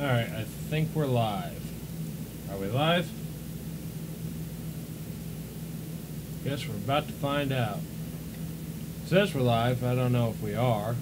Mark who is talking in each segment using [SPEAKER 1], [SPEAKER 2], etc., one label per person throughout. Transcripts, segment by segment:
[SPEAKER 1] Alright, I think we're live. Are we live? Guess we're about to find out. It says we're live. I don't know if we are.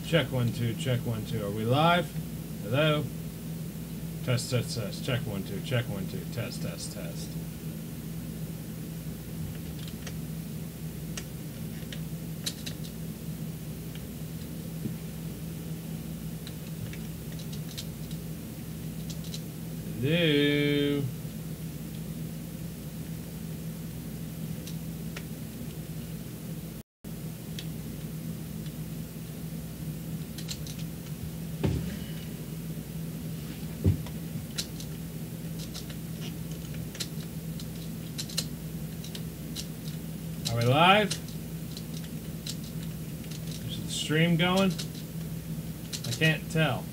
[SPEAKER 1] Check 1 2, check 1 2. Are we live? Hello? Test, test, test. Check 1 2, check 1 2. Test, test, test. Hello? Are we live? Is the stream going? I can't tell.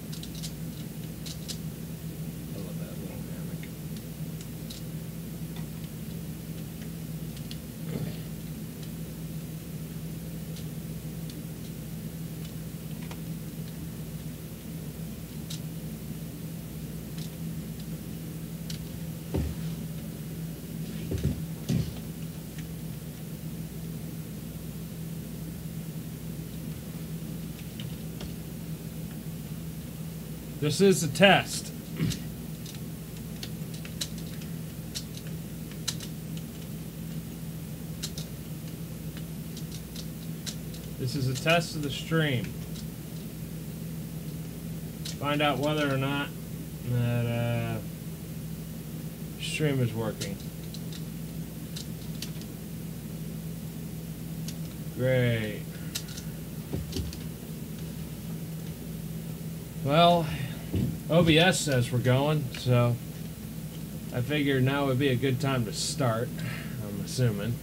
[SPEAKER 1] I love that little hammock. This is a test. This is a test of the stream. Find out whether or not that stream is working. Great. Well, OBS says we're going, so I figured now would be a good time to start, I'm assuming.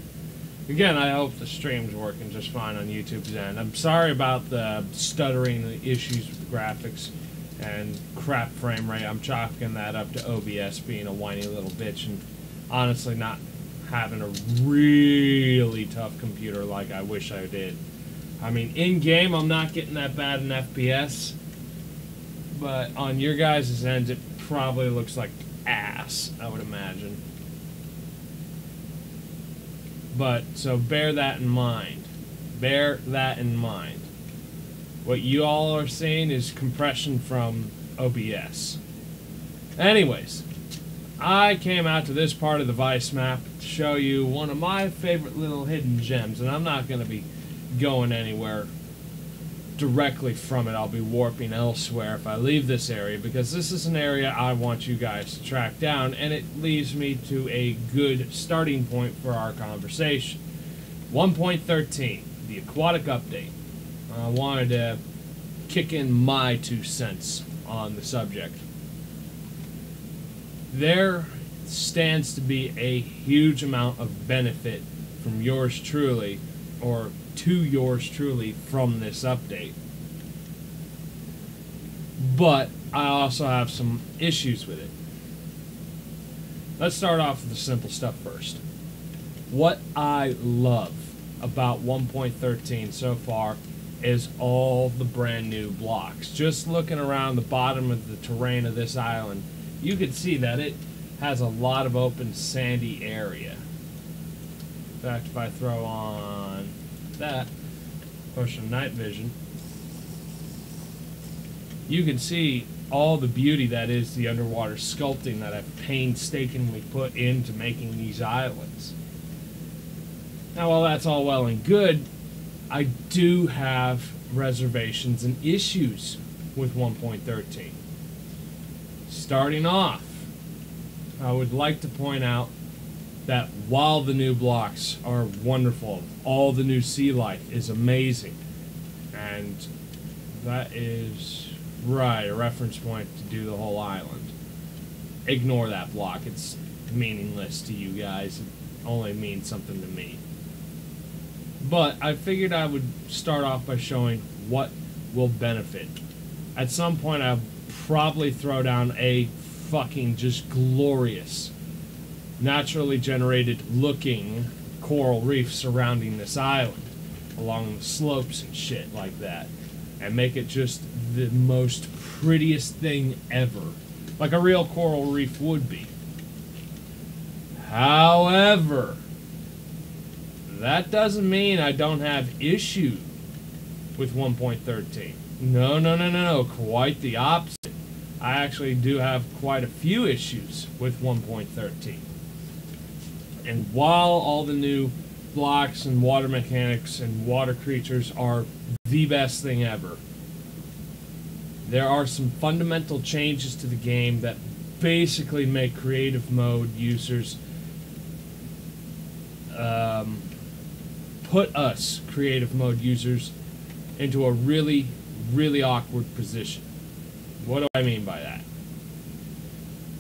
[SPEAKER 1] Again, I hope the stream's working just fine on YouTube's end. I'm sorry about the stuttering issues with the graphics and crap frame rate. I'm chalking that up to OBS being a whiny little bitch and honestly not having a really tough computer like I wish I did. I mean, in-game I'm not getting that bad in FPS. But on your guys' end, it probably looks like ass, I would imagine. But, so bear that in mind. Bear that in mind. What you all are seeing is compression from OBS. Anyways, I came out to this part of the Vice map to show you one of my favorite little hidden gems, and I'm not going to be going anywhere directly from it. I'll be warping elsewhere if I leave this area, because this is an area I want you guys to track down, and it leads me to a good starting point for our conversation. 1.13, the Aquatic update. I wanted to kick in my 2 cents on the subject. There stands to be a huge amount of benefit from yours truly, or to yours truly, from this update. But I also have some issues with it. Let's start off with the simple stuff first. What I love about 1.13 so far is all the brand new blocks. Just looking around the bottom of the terrain of this island, you can see that it has a lot of open sandy area. In fact, if I throw on that, pushing night vision, you can see all the beauty that is the underwater sculpting that I've painstakingly put into making these islands. Now, while that's all well and good, I do have reservations and issues with 1.13. Starting off, I would like to point out that while the new blocks are wonderful, all the new sea life is amazing. And that is, right, a reference point to do the whole island. Ignore that block. It's meaningless to you guys. It only means something to me. But I figured I would start off by showing what will benefit. At some point, I'll probably throw down a fucking just glorious, naturally generated looking coral reef surrounding this island, along the slopes and shit like that, and make it just the most prettiest thing ever, like a real coral reef would be. However, that doesn't mean I don't have issue with 1.13. No, quite the opposite. I actually do have quite a few issues with 1.13. And while all the new blocks and water mechanics and water creatures are the best thing ever, there are some fundamental changes to the game that basically make creative mode users put us creative mode users into a really, really awkward position. What do I mean by that?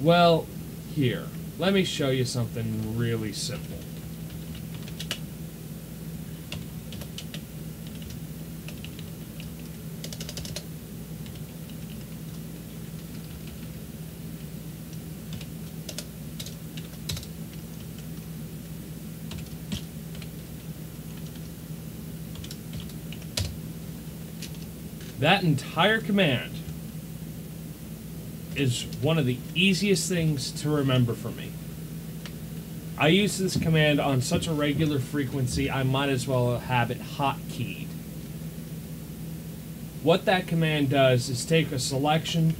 [SPEAKER 1] Well, here, let me show you something really simple. That entire command is one of the easiest things to remember for me. I use this command on such a regular frequency, I might as well have it hotkeyed. What that command does is take a selection,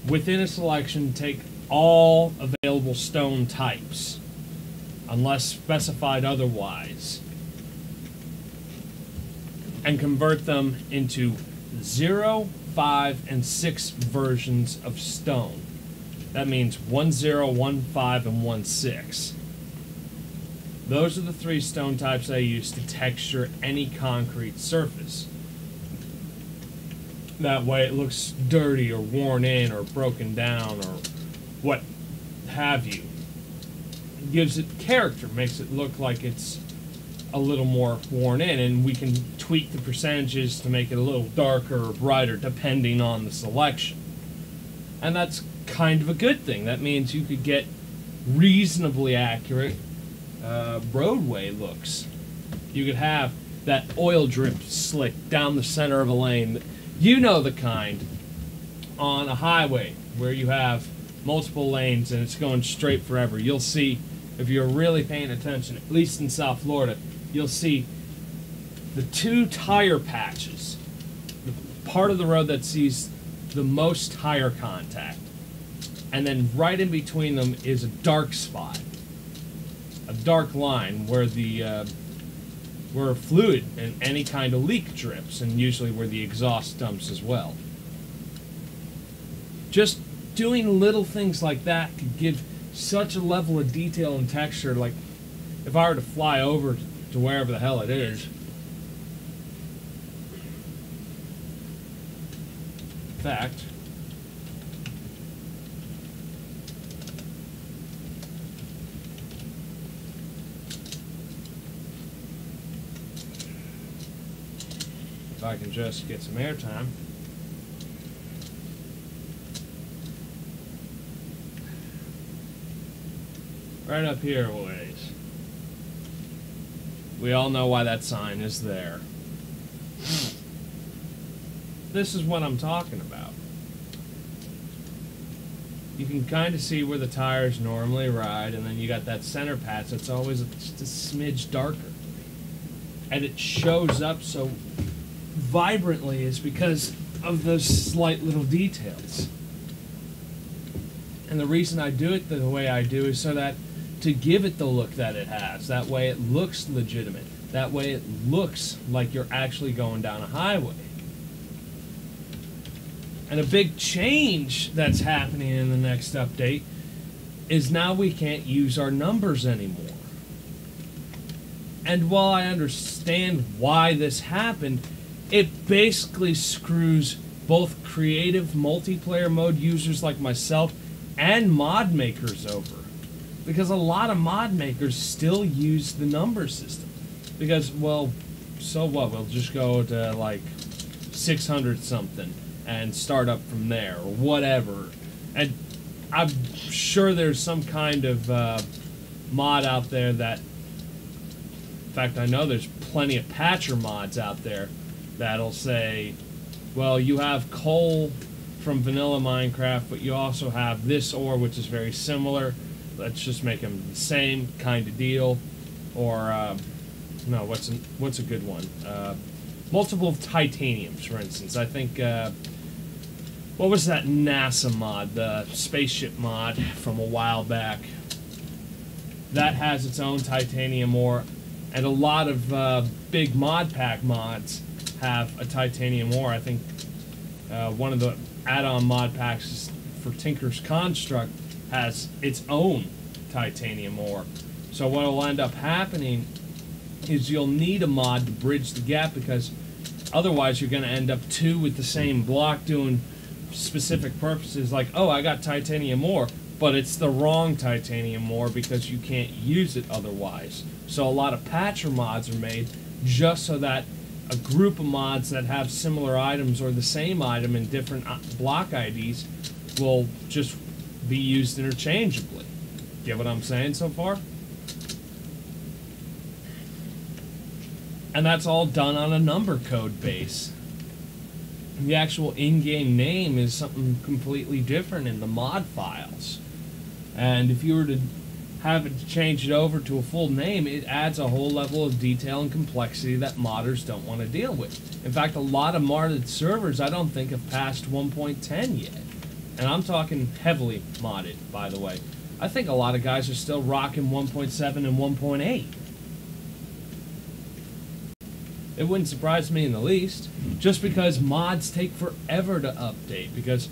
[SPEAKER 1] within a selection, take all available stone types, unless specified otherwise, and convert them into 0, 5, and 6 versions of stone. That means 1, 0, 1, 5, and 1, 6. Those are the 3 stone types I use to texture any concrete surface. That way it looks dirty or worn in or broken down or what have you. It gives it character, makes it look like it's a little more worn in, and we can tweak the percentages to make it a little darker or brighter depending on the selection. And that's kind of a good thing. That means you could get reasonably accurate roadway looks. You could have that oil drip slick down the center of a lane. You know the kind on a highway where you have multiple lanes and it's going straight forever. You'll see, if you're really paying attention, at least in South Florida, you'll see the 2 tire patches, the part of the road that sees the most tire contact, and then right in between them is a dark spot, a dark line where the where fluid and any kind of leak drips, and usually where the exhaust dumps as well. Just doing little things like that could give such a level of detail and texture. Like if I were to fly over to wherever the hell it is, in fact, if I can just get some airtime. Right up here a ways. We all know why that sign is there. This is what I'm talking about. You can kind of see where the tires normally ride, and then you got that center patch that's always just a smidge darker. And it shows up so vibrantly is because of those slight little details. And the reason I do it the way I do is so that to give it the look that it has. That way it looks legitimate. That way it looks like you're actually going down a highway. And a big change that's happening in the next update is now we can't use our numbers anymore. And while I understand why this happened, it basically screws both creative multiplayer mode users like myself and mod makers over. Because a lot of mod makers still use the number system. Because, well, so what? We'll just go to like 600 something and start up from there or whatever. And I'm sure there's some kind of mod out there that, in fact, I know there's plenty of patcher mods out there that'll say, well, you have coal from vanilla Minecraft, but you also have this ore, which is very similar. Let's just make them the same kind of deal. Or, no, what's a good one? Multiple titaniums, for instance. I think, what was that NASA mod, the spaceship mod from a while back? That has its own titanium ore, and a lot of big mod pack mods have a titanium ore. I think one of the add-on mod packs for Tinker's Construct has its own titanium ore. So what will end up happening is you'll need a mod to bridge the gap, because otherwise you're going to end up two with the same block doing specific purposes, like, oh, I got titanium ore, but it's the wrong titanium ore because you can't use it otherwise. So a lot of patcher mods are made just so that a group of mods that have similar items or the same item in different block IDs will just be used interchangeably. Get what I'm saying so far? And that's all done on a number code base. The actual in-game name is something completely different in the mod files. And if you were to have it change it over to a full name, it adds a whole level of detail and complexity that modders don't want to deal with. In fact, a lot of modded servers I don't think have passed 1.10 yet. And I'm talking heavily modded, by the way. I think a lot of guys are still rocking 1.7 and 1.8. It wouldn't surprise me in the least, just because mods take forever to update, because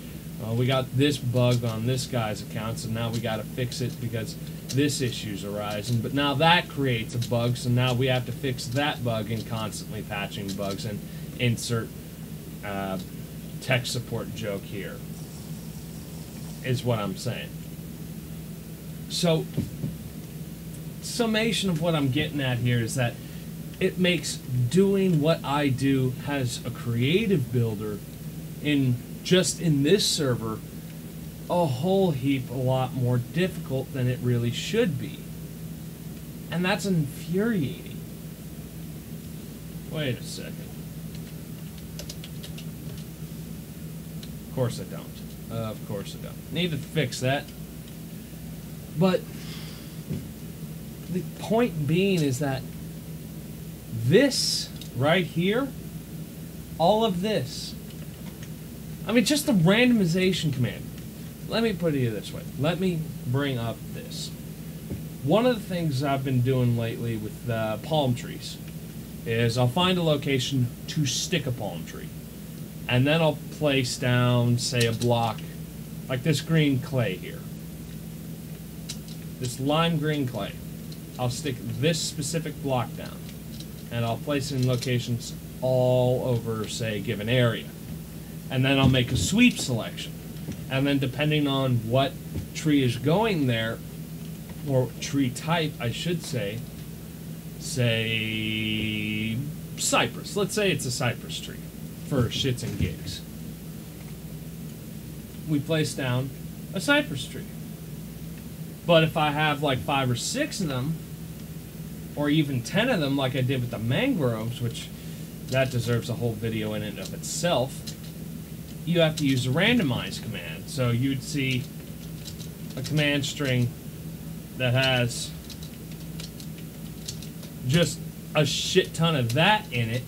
[SPEAKER 1] we got this bug on this guy's account, so now we got to fix it because this issue's arising, but now that creates a bug, so now we have to fix that bug and constantly patching bugs and insert tech support joke here, is what I'm saying. So, summation of what I'm getting at here is that it makes doing what I do as a creative builder in this server a whole heap a lot more difficult than it really should be. And that's infuriating. Wait a second. Of course I don't. Of course I don't. Need to fix that. But the point being is that this right here, all of this, I mean, just the randomization command. Let me put it this way. Let me bring up this. One of the things I've been doing lately with palm trees is I'll find a location to stick a palm tree. And then I'll place down, say, a block, like this green clay here. This lime green clay. I'll stick this specific block down. And I'll place it in locations all over, say, a given area. And then I'll make a sweep selection. And then depending on what tree is going there, or tree type, I should say cypress. Let's say it's a cypress tree for shits and gigs. We place down a cypress tree. But if I have like 5 or 6 of them, or even 10 of them like I did with the mangroves, which that deserves a whole video in and of itself, you have to use a randomize command. So you'd see a command string that has just a shit ton of that in it,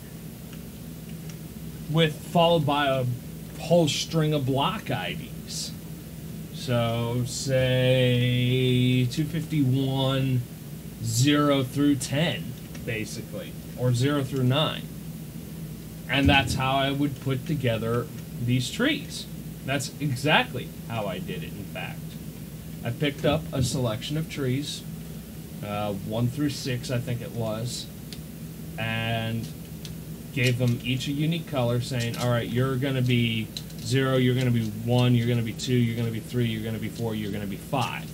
[SPEAKER 1] followed by a whole string of block IDs. So say 251 0 through 10, basically, or 0 through 9. And that's how I would put together these trees. That's exactly how I did it, in fact. I picked up a selection of trees, 1 through 6, I think it was, and gave them each a unique color, saying, all right, you're going to be 0, you're going to be 1, you're going to be 2, you're going to be 3, you're going to be 4, you're going to be 5,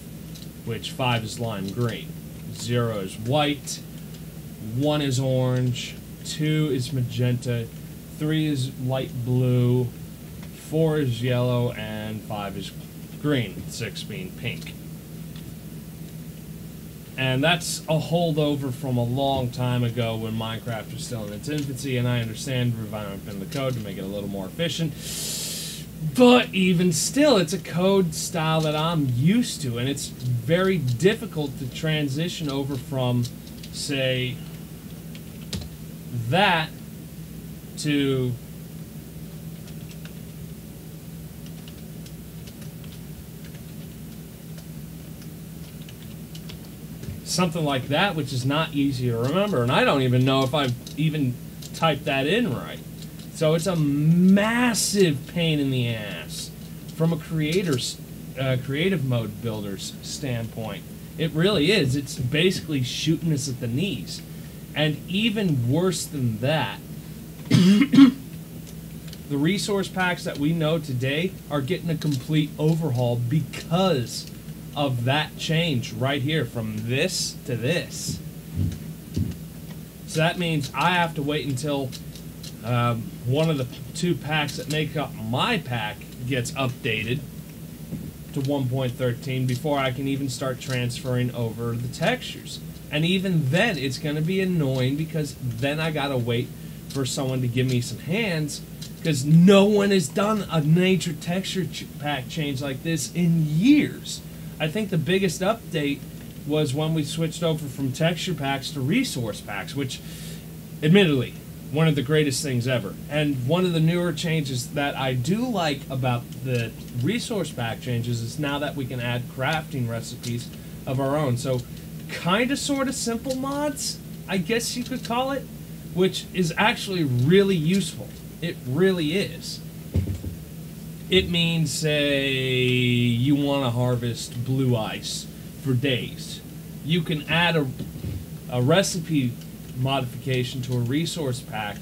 [SPEAKER 1] which 5 is lime green, 0 is white, 1 is orange, 2 is magenta, 3 is light blue, 4 is yellow, and 5 is green, 6 being pink. And that's a holdover from a long time ago when Minecraft was still in its infancy, and I understand revamping the code to make it a little more efficient. But even still, it's a code style that I'm used to, and it's very difficult to transition over from, say, that to something like that, which is not easy to remember, and I don't even know if I've even typed that in right. So it's a massive pain in the ass from a creative mode builder's standpoint. It really is. It's basically shooting us at the knees. And even worse than that, the resource packs that we know today are getting a complete overhaul because of that change right here from this to this. So that means I have to wait until one of the 2 packs that make up my pack gets updated to 1.13 before I can even start transferring over the textures. And even then, it's going to be annoying because then I got to wait for someone to give me some hands because no one has done a nature texture pack change like this in years. I think the biggest update was when we switched over from texture packs to resource packs, which, admittedly, one of the greatest things ever. And one of the newer changes that I do like about the resource pack changes is now that we can add crafting recipes of our own. So, kind of sort of simple mods, I guess you could call it, which is actually really useful. It really is. It means, say, you want to harvest blue ice for days. You can add a recipe modification to a resource pack,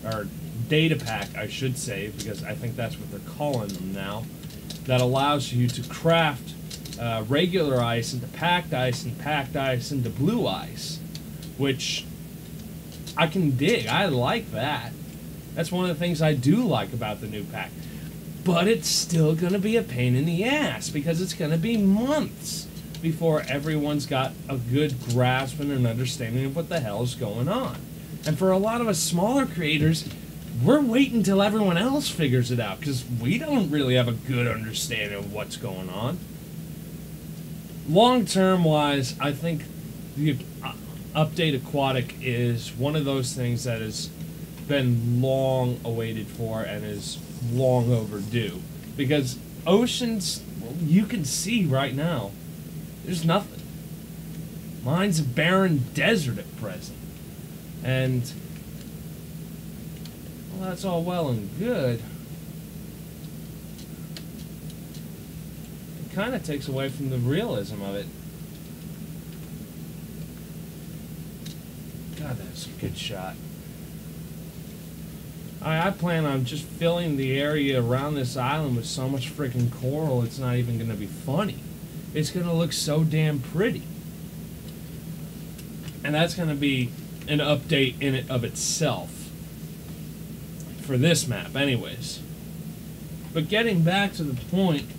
[SPEAKER 1] or data pack, I should say, because I think that's what they're calling them now, that allows you to craft regular ice into packed ice and packed ice into blue ice, which I can dig. I like that. That's one of the things I do like about the new pack. But it's still going to be a pain in the ass because it's going to be months before everyone's got a good grasp and an understanding of what the hell is going on. And for a lot of us smaller creators, we're waiting until everyone else figures it out because we don't really have a good understanding of what's going on. Long-term wise, I think the update Aquatic is one of those things that has been long awaited for and is long overdue. Because oceans, you can see right now, there's nothing. Mine's a barren desert at present. And, well, that's all well and good. It kind of takes away from the realism of it. God, that's a good shot. I plan on just filling the area around this island with so much freaking coral, it's not even going to be funny. It's going to look so damn pretty. And that's going to be an update in it of itself. For this map, anyways. But getting back to the point,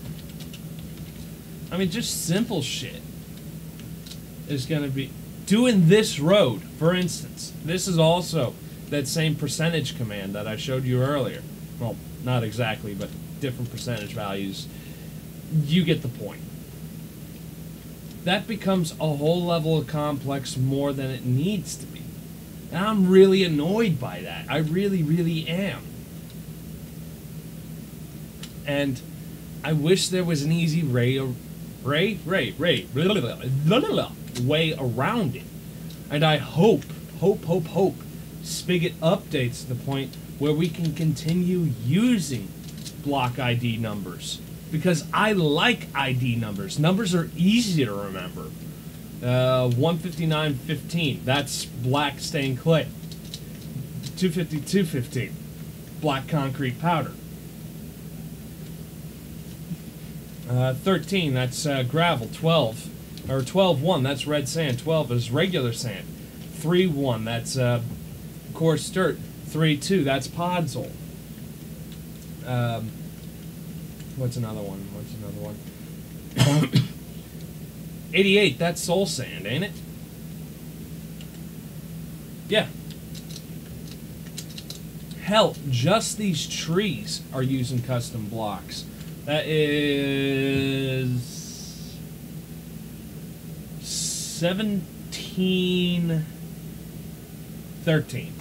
[SPEAKER 1] I mean, just simple shit is going to be... Doing this road, for instance, this is also that same percentage command that I showed you earlier. Well, not exactly, but different percentage values. You get the point. That becomes a whole level of complex more than it needs to be. And I'm really annoyed by that. I really, really am. And I wish there was an easy way around it. And I hope Spigot updates to the point where we can continue using block ID numbers because I like ID numbers. Numbers are easy to remember. 159.15, that's black stained clay. 252.15, black concrete powder. 13, that's gravel. 12, or 12.1, that's red sand. 12 is regular sand. 3.1, that's coarse dirt. 3.2, that's podzol. What's another one? 88, that's soul sand, ain't it? Yeah. Hell, just these trees are using custom blocks. That is 1713.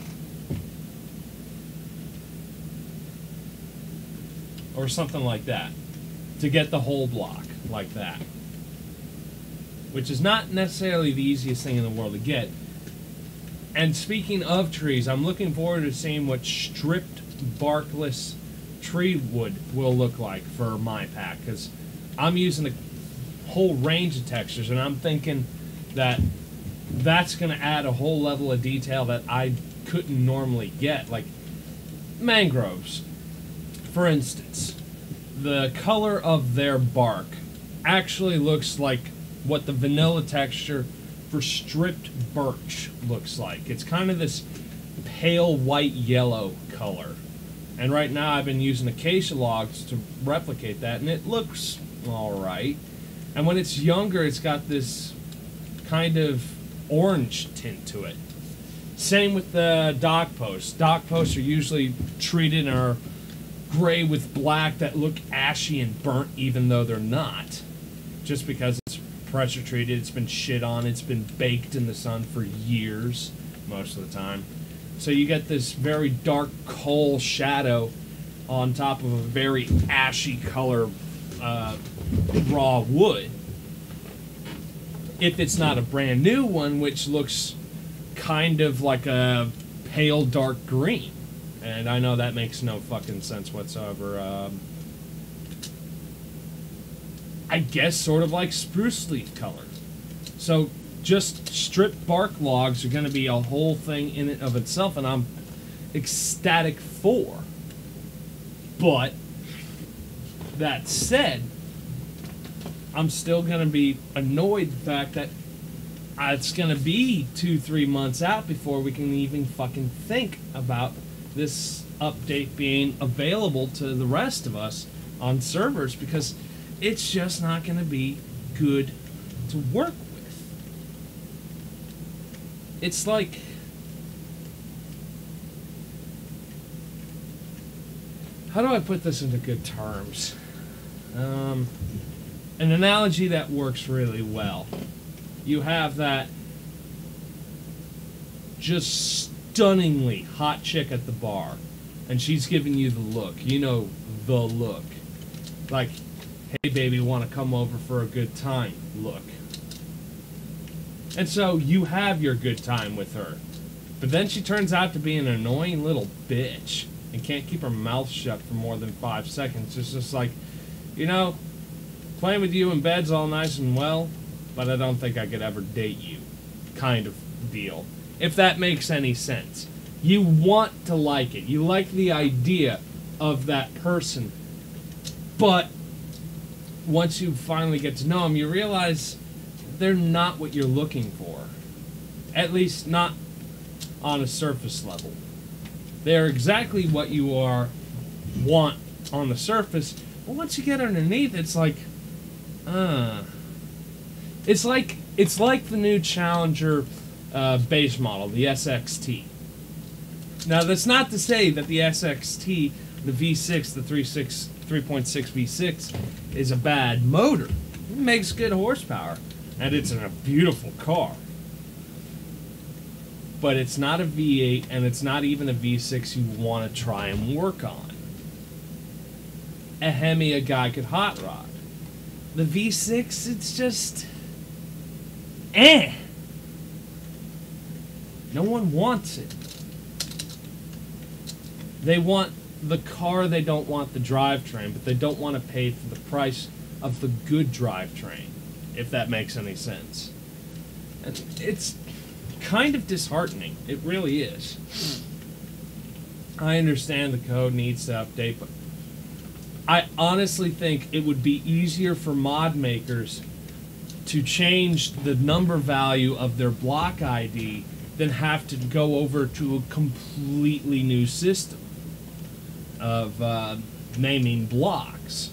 [SPEAKER 1] Or something like that. To get the whole block like that. Which is not necessarily the easiest thing in the world to get. And speaking of trees, I'm looking forward to seeing what stripped barkless tree wood will look like for my pack, because I'm using a whole range of textures, and I'm thinking that that's going to add a whole level of detail that I couldn't normally get. Like mangroves, for instance, the color of their bark actually looks like what the vanilla texture for stripped birch looks like. It's kind of this pale white yellow color. And right now I've been using acacia logs to replicate that, and it looks alright. And when it's younger, it's got this kind of orange tint to it. Same with the dock posts. Dock posts are usually treated and are gray with black that look ashy and burnt, even though they're not. Just because it's pressure treated, it's been shit on, it's been baked in the sun for years, most of the time. So you get this very dark coal shadow on top of a very ashy color raw wood. If it's not a brand new one, which looks kind of like a pale dark green. And I know that makes no fucking sense whatsoever. I guess sort of like spruce leaf color. So just stripped bark logs are going to be a whole thing in and of itself, and I'm ecstatic for. But that said, I'm still going to be annoyed the fact that it's going to be 2-3 months out before we can even fucking think about this update being available to the rest of us on servers, because it's just not going to be good to work with. It's like, how do I put this into good terms? An analogy that works really well. You have that just stunningly hot chick at the bar, and she's giving you the look. You know, the look. Like, hey baby, want to come over for a good time? Look. And so you have your good time with her. But then she turns out to be an annoying little bitch and can't keep her mouth shut for more than 5 seconds. It's just like, you know, playing with you in bed's all nice and well, but I don't think I could ever date you, kind of deal. If that makes any sense. You want to like it. You like the idea of that person. But once you finally get to know them, you realize they're not what you're looking for. At least not on a surface level. They're exactly what you want on the surface, but once you get underneath, it's like, it's like the new Challenger base model, the SXT. Now, that's not to say that the SXT, the V6, the 3.6 V6, is a bad motor. It makes good horsepower, and it's in a beautiful car. But it's not a V8, and it's not even a V6 you want to try and work on. A Hemi a guy could hot rod. The V6, it's just... No one wants it. They want the car, they don't want the drivetrain, but they don't want to pay for the price of the good drivetrain, if that makes any sense. And it's kind of disheartening. It really is. I understand the code needs to update, but I honestly think it would be easier for mod makers to change the number value of their block ID than have to go over to a completely new system of naming blocks,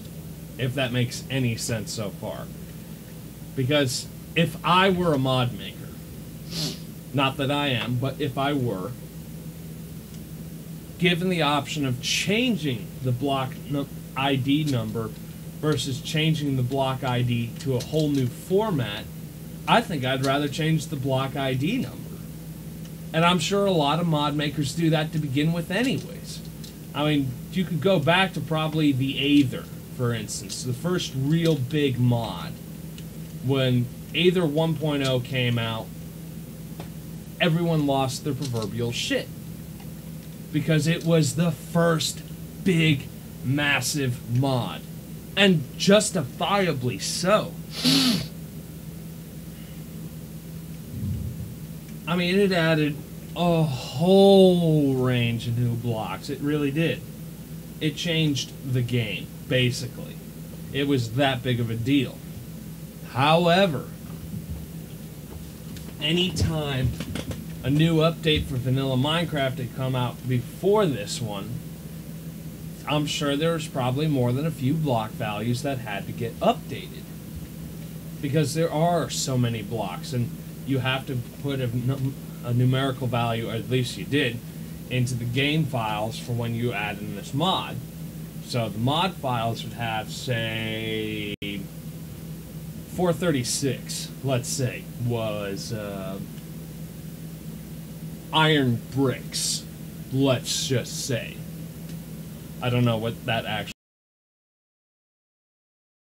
[SPEAKER 1] if that makes any sense so far. Because if I were a mod maker, not that I am, but if I were, given the option of changing the block ID number versus changing the block ID to a whole new format, I think I'd rather change the block ID number. And I'm sure a lot of mod makers do that to begin with anyways. I mean, you could go back to probably the Aether, for instance, the first real big mod. When Aether 1.0 came out, everyone lost their proverbial shit. Because it was the first big, massive mod. And justifiably so. I mean, it added a whole range of new blocks. It really did. It changed the game, basically. It was that big of a deal. However, anytime a new update for vanilla Minecraft had come out before this one, I'm sure there was probably more than a few block values that had to get updated. Because there are so many blocks, and you have to put a numerical value, or at least you did, into the game files for when you add in this mod. So the mod files would have, say, 436, let's say, was iron bricks, let's just say. I don't know what that actually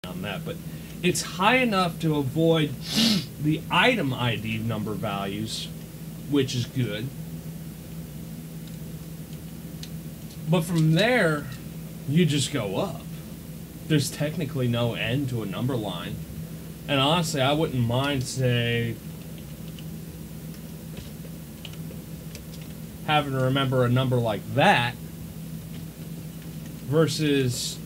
[SPEAKER 1] on that, but it's high enough to avoid the item ID number values, which is good. But from there, you just go up. There's technically no end to a number line. And honestly, I wouldn't mind, say, having to remember a number like that versus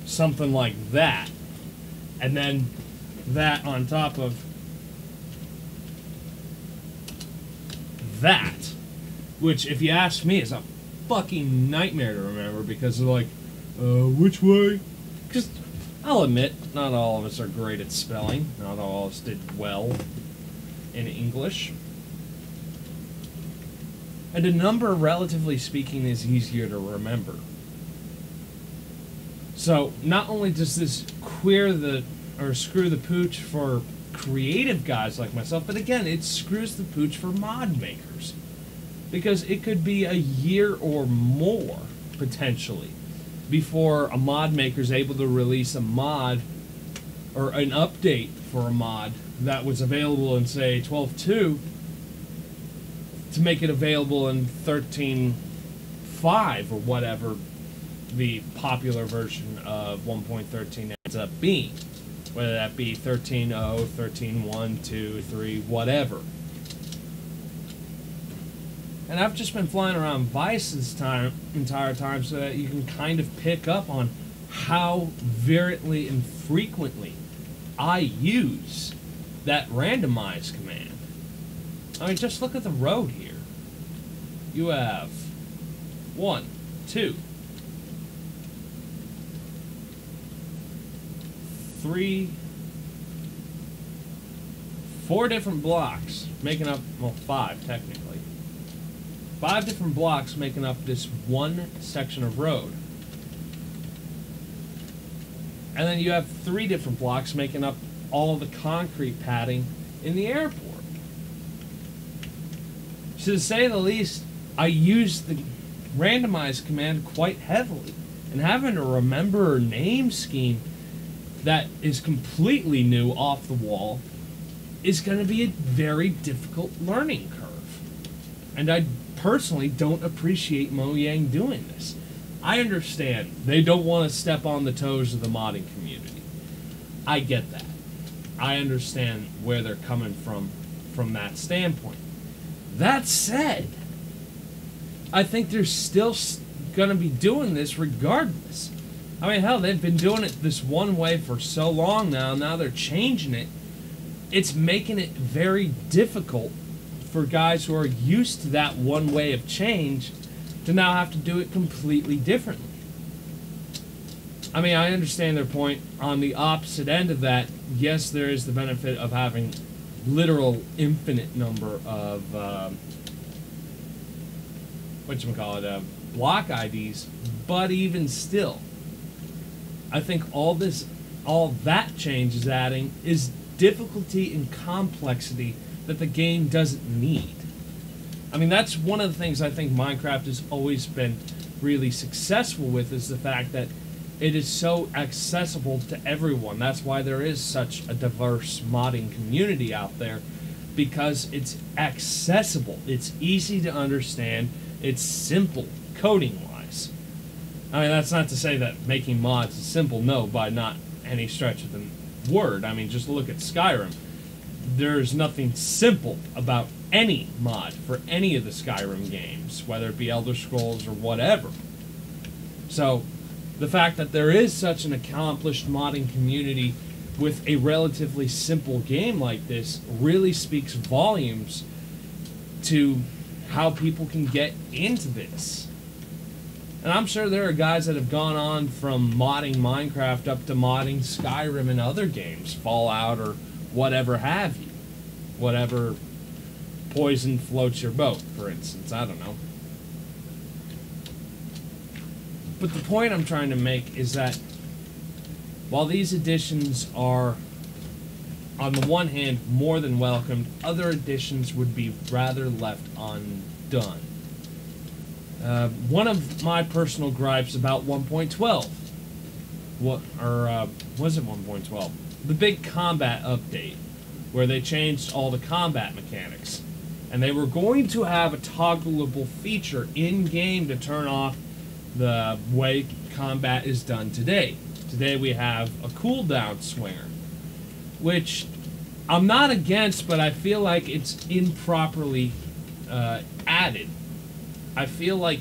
[SPEAKER 1] something like that, and then that on top of that, which, if you ask me, is a fucking nightmare to remember, because they're like, which way? Because I'll admit, not all of us are great at spelling. Not all of us did well in English. And a number, relatively speaking, is easier to remember. So, not only does this screw the pooch for creative guys like myself, but again, it screws the pooch for mod makers. Because it could be a year or more, potentially, before a mod maker is able to release a mod or an update for a mod that was available in, say, 12.2 to make it available in 13.5 or whatever the popular version of 1.13 ends up being. Whether that be 13.0, 13.1, 2, 3, whatever. And I've just been flying around Vice this entire time so that you can kind of pick up on how virulently and frequently I use that randomize command. I mean, just look at the road here. You have 1, 2, 3, 4 different blocks making up, well, 5 technically. 5 different blocks making up this one section of road. And then you have 3 different blocks making up all the concrete padding in the airport. So to say the least, I use the randomize command quite heavily. and having to remember a name scheme that is completely new off the wall is going to be a very difficult learning curve. And I personally don't appreciate Mojang doing this. I understand they don't want to step on the toes of the modding community. I get that. I understand where they're coming from that standpoint. That said, I think they're still going to be doing this regardless. I mean, hell, they've been doing it this one way for so long now. Now they're changing it. It's making it very difficult for guys who are used to that one way of change to now have to do it completely differently. I mean, I understand their point. On the opposite end of that, yes, there is the benefit of having literal infinite number of block IDs, but even still, I think all that change is adding is difficulty and complexity that the game doesn't need. I mean, that's one of the things I think Minecraft has always been really successful with, is the fact that it is so accessible to everyone. That's why there is such a diverse modding community out there, because it's accessible, it's easy to understand, it's simple coding-wise. I mean, that's not to say that making mods is simple, no, by not any stretch of the word. I mean, just look at Skyrim. There's nothing simple about any mod for any of the Skyrim games, whether it be Elder Scrolls or whatever. So, the fact that there is such an accomplished modding community with a relatively simple game like this really speaks volumes to how people can get into this. And I'm sure there are guys that have gone on from modding Minecraft up to modding Skyrim and other games, Fallout or whatever have you. Whatever poison floats your boat, for instance. I don't know. But the point I'm trying to make is that while these additions are, on the one hand, more than welcomed, other additions would be rather left undone. One of my personal gripes about 1.12, was it 1.12? The big combat update, where they changed all the combat mechanics. And they were going to have a toggleable feature in-game to turn off the way combat is done today. Today we have a cooldown swinger, which I'm not against, but I feel like it's improperly added. I feel like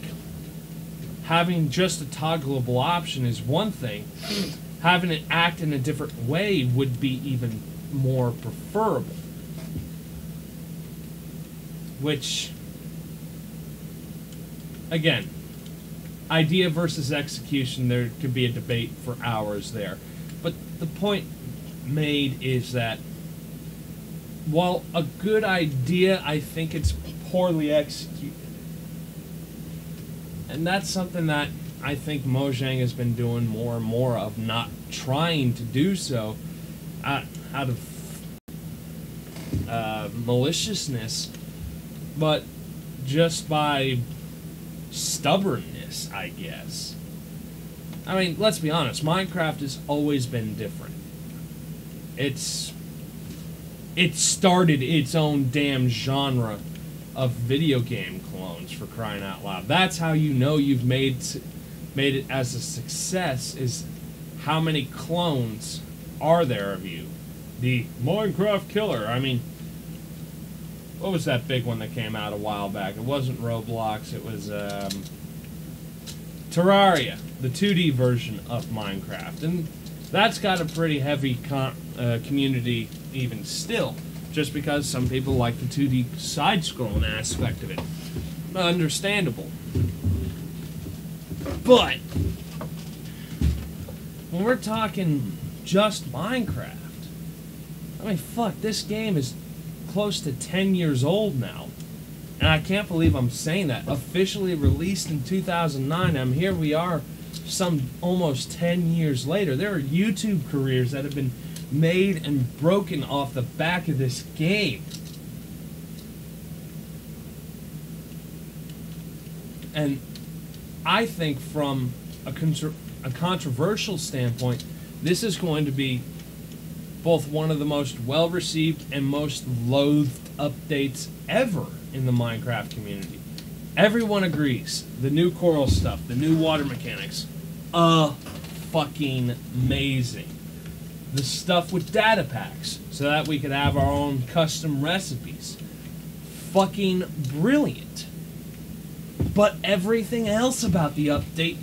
[SPEAKER 1] having just a toggleable option is one thing. Having it act in a different way would be even more preferable. Which, again, idea versus execution, there could be a debate for hours there. But the point made is that while a good idea, I think it's poorly executed. And that's something that I think Mojang has been doing more and more of, not trying to do so out of maliciousness, but just by stubbornness, I guess. I mean, let's be honest, Minecraft has always been different. It started its own damn genre of video game clones, for crying out loud. That's how you know you've made it as a success, is how many clones are there of you? The Minecraft killer. I mean, what was that big one that came out a while back? It wasn't Roblox, it was Terraria, the 2D version of Minecraft. And that's got a pretty heavy community even still, just because some people like the 2D side-scrolling aspect of it. Understandable. But when we're talking just Minecraft, I mean, fuck, this game is close to 10 years old now. And I can't believe I'm saying that. Officially released in 2009, and here we are some almost 10 years later. There are YouTube careers that have been made and broken off the back of this game. And I think from a a controversial standpoint, this is going to be both one of the most well-received and most loathed updates ever in the Minecraft community. Everyone agrees. The new coral stuff, the new water mechanics, fucking amazing. The stuff with data packs, so that we could have our own custom recipes. Fucking brilliant. But everything else about the update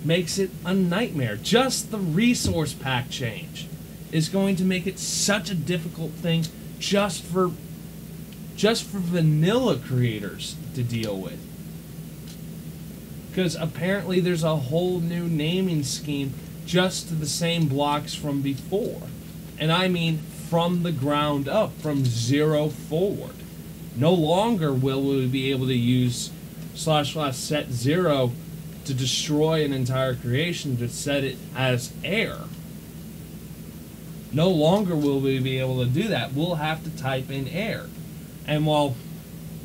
[SPEAKER 1] makes it a nightmare. Just the resource pack change is going to make it such a difficult thing just for vanilla creators to deal with. Because apparently there's a whole new naming scheme just to the same blocks from before. And I mean from the ground up, from zero forward. No longer will we be able to use /set 0 to destroy an entire creation to set it as air. No longer will we be able to do that. We'll have to type in air. And while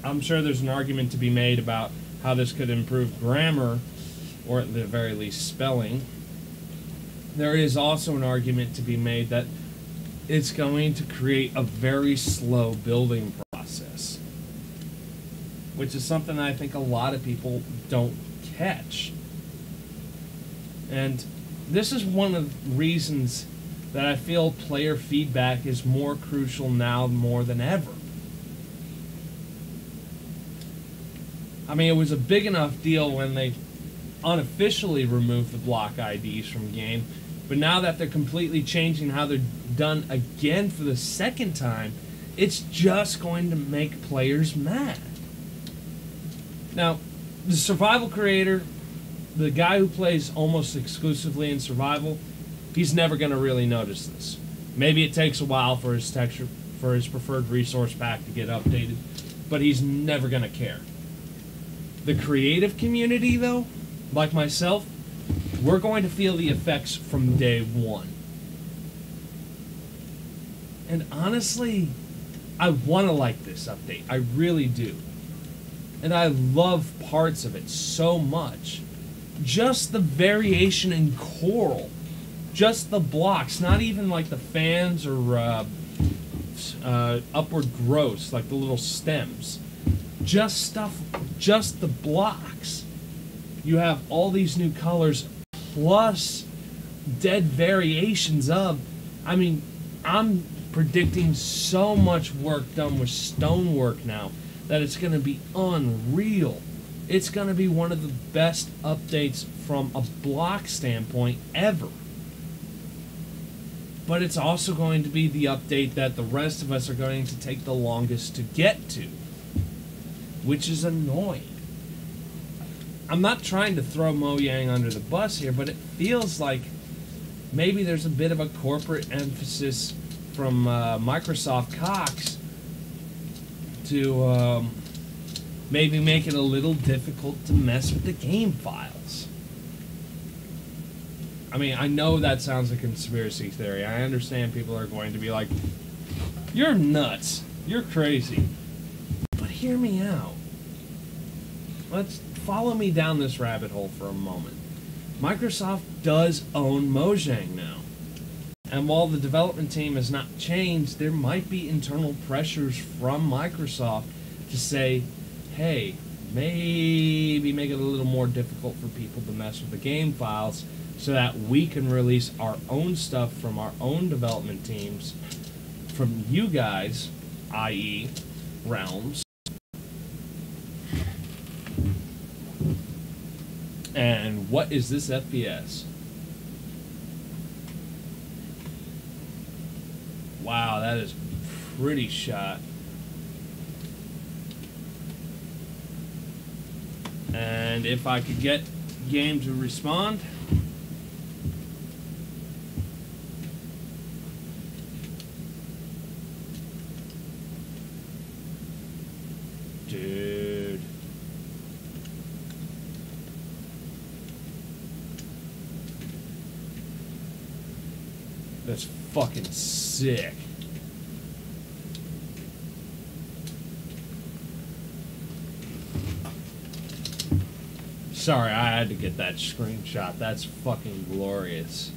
[SPEAKER 1] I'm sure there's an argument to be made about how this could improve grammar, or at the very least spelling, there is also an argument to be made that it's going to create a very slow building process, which is something I think a lot of people don't catch. And this is one of the reasons that I feel player feedback is more crucial now more than ever. I mean, it was a big enough deal when they unofficially removed the block IDs from game, but now that they're completely changing how they're done again for the second time, it's just going to make players mad. Now, the survival creator, the guy who plays almost exclusively in survival, he's never going to really notice this. Maybe it takes a while for his texture, for his preferred resource pack to get updated, but he's never going to care. The creative community, though, like myself, we're going to feel the effects from day one. And honestly, I want to like this update. I really do. And I love parts of it so much. Just the variation in coral. Just the blocks. Not even like the fans or upward growths, like the little stems. Just stuff, just the blocks. You have all these new colors plus dead variations of. I mean, I'm predicting so much work done with stonework now that it's going to be unreal. It's going to be one of the best updates from a block standpoint ever. But it's also going to be the update that the rest of us are going to take the longest to get to, which is annoying. I'm not trying to throw Mojang under the bus here, but it feels like maybe there's a bit of a corporate emphasis from Microsoft Cox to maybe make it a little difficult to mess with the game files. I mean, I know that sounds like a conspiracy theory. I understand people are going to be like, you're nuts, you're crazy. But hear me out. Let's follow me down this rabbit hole for a moment. Microsoft does own Mojang now. And while the development team has not changed, there might be internal pressures from Microsoft to say, hey, maybe make it a little more difficult for people to mess with the game files so that we can release our own stuff from our own development teams, from you guys, i.e. Realms. And what is this FPS? Wow, that is pretty shot. And if I could get game to respond. Dude. That's fucking sick. Sorry, I had to get that screenshot. That's fucking glorious.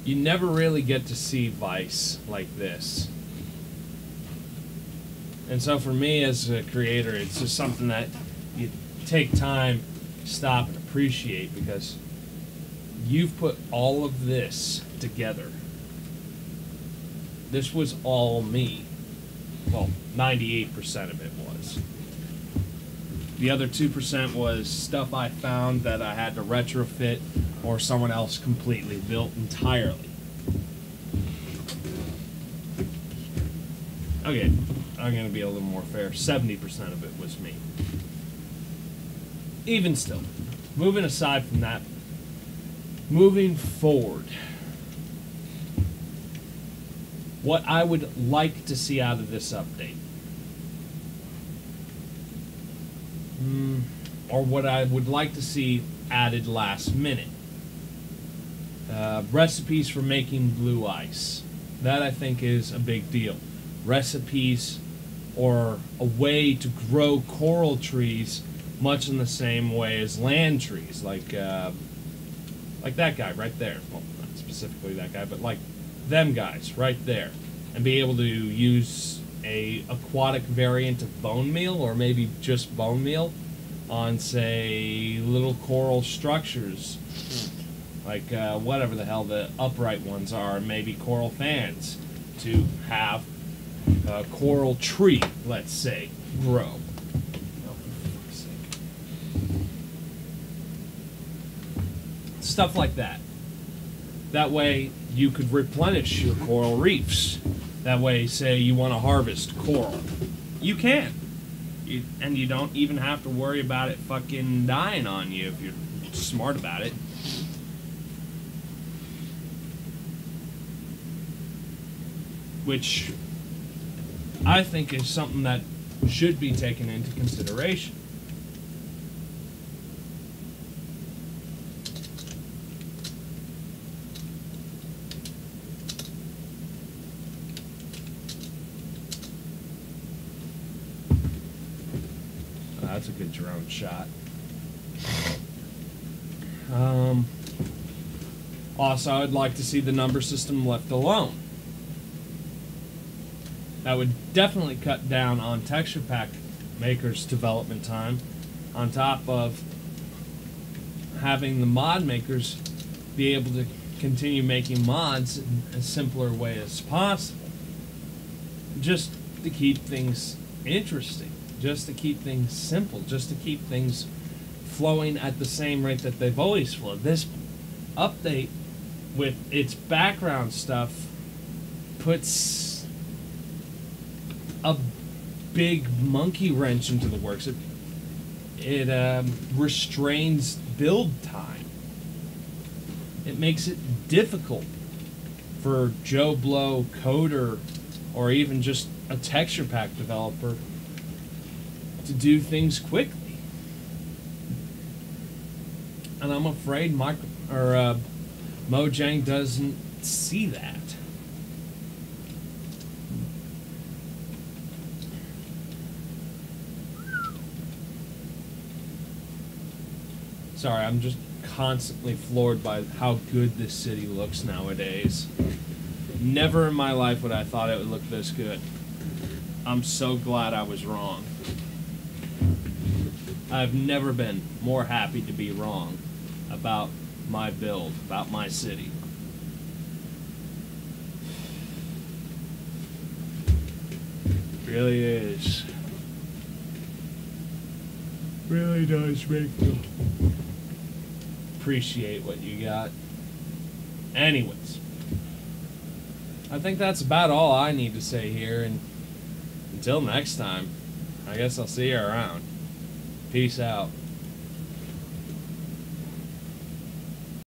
[SPEAKER 1] You never really get to see Vice like this. And so for me as a creator, it's just something that you take time, stop, and appreciate, because you've put all of this together. This was all me. Well, 98% of it was. The other 2% was stuff I found that I had to retrofit or someone else completely built entirely. Okay, I'm going to be a little more fair. 70% of it was me. Even still, moving aside from that, moving forward, what I would like to see out of this update, or what I would like to see added last minute, recipes for making blue ice. That I think is a big deal. Recipes or a way to grow coral trees much in the same way as land trees, like that guy right there. Well, not specifically that guy, but like them guys right there, and be able to use a aquatic variant of bone meal, or maybe just bone meal, on, say, little coral structures, like whatever the hell the upright ones are, maybe coral fans, to have a coral tree, let's say, grow. Oh, for fuck's sake. Stuff like that. That way you could replenish your coral reefs. That way, say you want to harvest coral, you can. And you don't even have to worry about it fucking dying on you if you're smart about it. Which I think is something that should be taken into consideration. That's a good drone shot. Also, I'd like to see the number system left alone. That would definitely cut down on texture pack makers' development time, on top of having the mod makers be able to continue making mods in a simpler way as possible. Just to keep things interesting. Just to keep things simple, just to keep things flowing at the same rate that they've always flowed. This update, with its background stuff, puts a big monkey wrench into the works. It restrains build time. It makes it difficult for Joe Blow coder, or even just a texture pack developer, to do things quickly. And I'm afraid Mojang doesn't see that. Sorry, I'm just constantly floored by how good this city looks nowadays. Never in my life would I thought it would look this good. I'm so glad I was wrong. I've never been more happy to be wrong about my build, about my city. Really is. Really does make me appreciate what you got. Anyways, I think that's about all I need to say here, and until next time, I guess I'll see you around. Peace out.